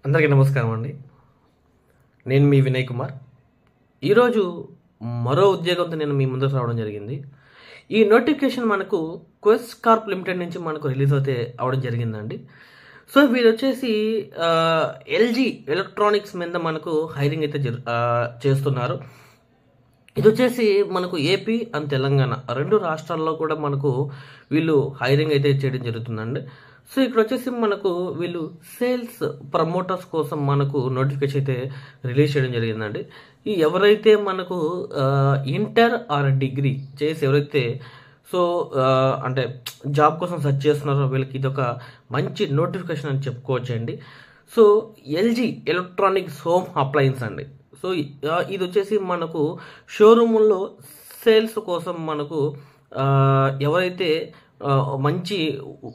అందరికీ నమస్కారం అండి. నేను మీ వినయ్ కుమార్. ఈరోజు మరో ఉద్యోగంతో నేను మీ ముందుకు రావడం జరిగింది. ఈ నోటిఫికేషన్ మనకు క్వెస్ట్ కార్ప్ లిమిటెడ్ నుంచి మనకు రిలీజ్ అవడం జరిగిందండి. సో వీరొచ్చేసి ఎల్జీ ఎలక్ట్రానిక్స్ మీద మనకు హైరింగ్ అయితే చేస్తున్నారు. ఇది వచ్చేసి మనకు ఏపీ అండ్ తెలంగాణ రెండు రాష్ట్రాల్లో కూడా మనకు వీళ్ళు హైరింగ్ అయితే చేయడం జరుగుతుందండి. సో ఇక్కడ వచ్చేసి మనకు వీళ్ళు సేల్స్ ప్రమోటర్స్ కోసం మనకు నోటిఫికేషన్ అయితే రిలీజ్ చేయడం జరిగిందండి. ఈ ఎవరైతే మనకు ఇంటర్ ఆర్ డిగ్రీ చేసి ఎవరైతే సో అంటే జాబ్ కోసం సెర్చ్ చేస్తున్నారో వీళ్ళకి ఇది ఒక మంచి నోటిఫికేషన్ అని చెప్పుకోవచ్చండి. So LG electronics home appliance అండి. సో ఇది వచ్చేసి మనకు షోరూముల్లో సేల్స్ కోసం మనకు ఎవరైతే మంచి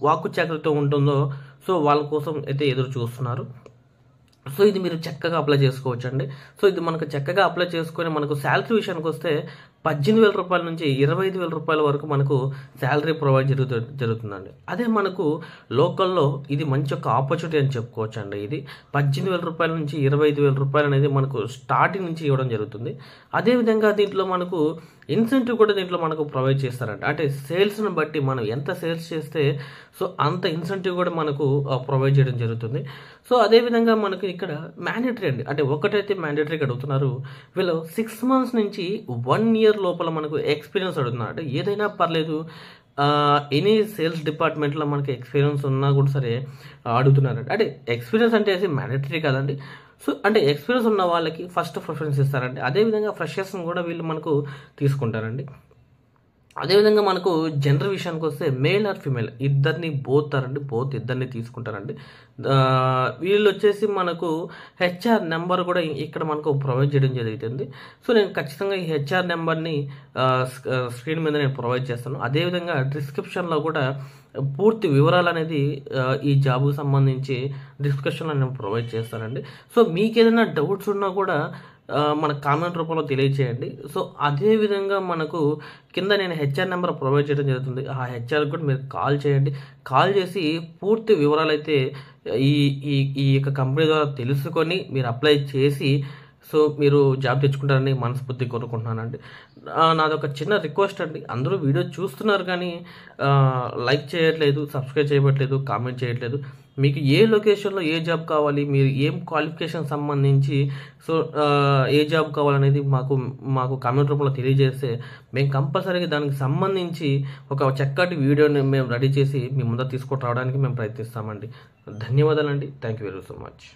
వాక్కు చాకరితో ఉంటుందో సో వాళ్ళ కోసం అయితే ఎదురు చూస్తున్నారు. సో ఇది మీరు చక్కగా అప్లై చేసుకోవచ్చు అండి. సో ఇది మనకు చక్కగా అప్లై చేసుకొని మనకు శాలరీ విషయానికి వస్తే 18,000 రూపాయల నుంచి 25,000 రూపాయల వరకు మనకు శాలరీ ప్రొవైడ్ జరుగుతుందండి. అదే మనకు లోకల్లో ఇది మంచి ఒక ఆపర్చునిటీ అని చెప్పుకోవచ్చు అండి. ఇది 18,000 రూపాయల నుంచి 25,000 రూపాయలు అనేది మనకు స్టార్టింగ్ నుంచి ఇవ్వడం జరుగుతుంది. అదేవిధంగా దీంట్లో మనకు ఇన్సెంటివ్ కూడా దీంట్లో మనకు ప్రొవైడ్ చేస్తారంట. అంటే సేల్స్ని బట్టి మనం ఎంత సేల్స్ చేస్తే సో అంత ఇన్సెంటివ్ కూడా మనకు ప్రొవైడ్ చేయడం జరుగుతుంది. సో అదేవిధంగా మనకు ఇక్కడ మ్యాండేటరీ అండి. అంటే ఒకటైతే మ్యాండేటరీగా అడుగుతున్నారు. వీళ్ళు 6 months నుంచి 1 year లోపల మనకు ఎక్స్పీరియన్స్ అడుగుతున్నారు. అంటే ఏదైనా పర్లేదు, ఎనీ సేల్స్ డిపార్ట్మెంట్లో మనకి ఎక్స్పీరియన్స్ ఉన్నా కూడా సరే అడుగుతున్నారు. అంటే ఎక్స్పీరియన్స్ అంటే మ్యాండేటరీ కదండి. సో అంటే ఎక్స్పీరియన్స్ ఉన్న వాళ్ళకి ఫస్ట్ ప్రిఫరెన్స్ ఇస్తారండి. అదేవిధంగా ఫ్రెషర్స్ని కూడా వీళ్ళు మనకు తీసుకుంటారండి. అదేవిధంగా మనకు జెండర్ విషయానికి వస్తే మేల్ ఆర్ ఫీమేల్ ఇద్దరిని బోత్ ఇద్దరిని తీసుకుంటారండి. వీళ్ళు వచ్చేసి మనకు హెచ్ఆర్ నెంబర్ కూడా ఇక్కడ మనకు ప్రొవైడ్ చేయడం జరుగుతుంది. సో నేను ఖచ్చితంగా ఈ హెచ్ఆర్ నెంబర్ని స్క్రీన్ మీద నేను ప్రొవైడ్ చేస్తాను. అదేవిధంగా డిస్క్రిప్షన్లో కూడా పూర్తి వివరాలు అనేది ఈ జాబ్కి సంబంధించి డిస్క్రిప్షన్లో నేను ప్రొవైడ్ చేస్తానండి. సో మీకు ఏదైనా డౌట్స్ ఉన్నా కూడా మన కామెంట్ రూపంలో తెలియచేయండి. సో అదేవిధంగా మనకు కింద నేను హెచ్ఆర్ నెంబర్ ప్రొవైడ్ చేయడం జరుగుతుంది. ఆ హెచ్ఆర్కి కూడా మీరు కాల్ చేయండి. కాల్ చేసి పూర్తి వివరాలు అయితే ఈ యొక్క కంపెనీ ద్వారా తెలుసుకొని మీరు అప్లై చేసి సో మీరు జాబ్ తెచ్చుకుంటారని మనస్ఫూర్తిగా కోరుకుంటున్నానండి. నాదొక చిన్న రిక్వెస్ట్ అండి. అందరూ వీడియో చూస్తున్నారు కానీ లైక్ చేయట్లేదు, సబ్స్క్రైబ్ చేయట్లేదు, కామెంట్ చేయట్లేదు. మీకు ఏ లొకేషన్లో ఏ జాబ్ కావాలి, మీరు ఏం క్వాలిఫికేషన్ సంబంధించి సో ఏ జాబ్ కావాలనేది మాకు కామెంట్ రూపంలో తెలియజేస్తే మేము కంపల్సరీగా దానికి సంబంధించి ఒక చక్కటి వీడియోని మేము రెడీ చేసి మీ ముందర తీసుకొని రావడానికి మేము ప్రయత్నిస్తామండి. ధన్యవాదాలండి. Thank you very so much.